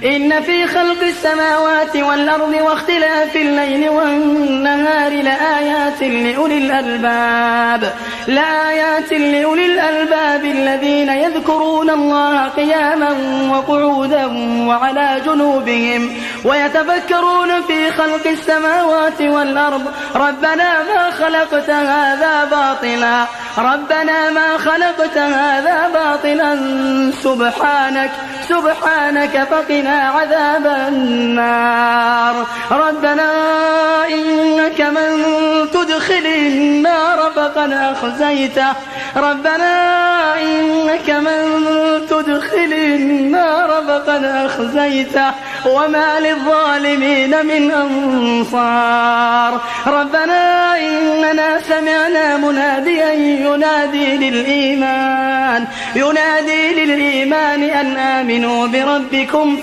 إن في خلق السماوات والأرض واختلاف الليل والنهار لآيات لأولي الألباب الذين يذكرون الله قياما وقعودا وعلى جنوبهم ويتفكرون في خلق السماوات والأرض ربنا ما خلقت هذا باطلا سبحانك فقنا عذاب النار ربنا إنك من تدخل النار فقد أخزيته وما للظالمين من أنصار ربنا إننا سمعنا مناديا ينادي للإيمان أن آمنوا بربكم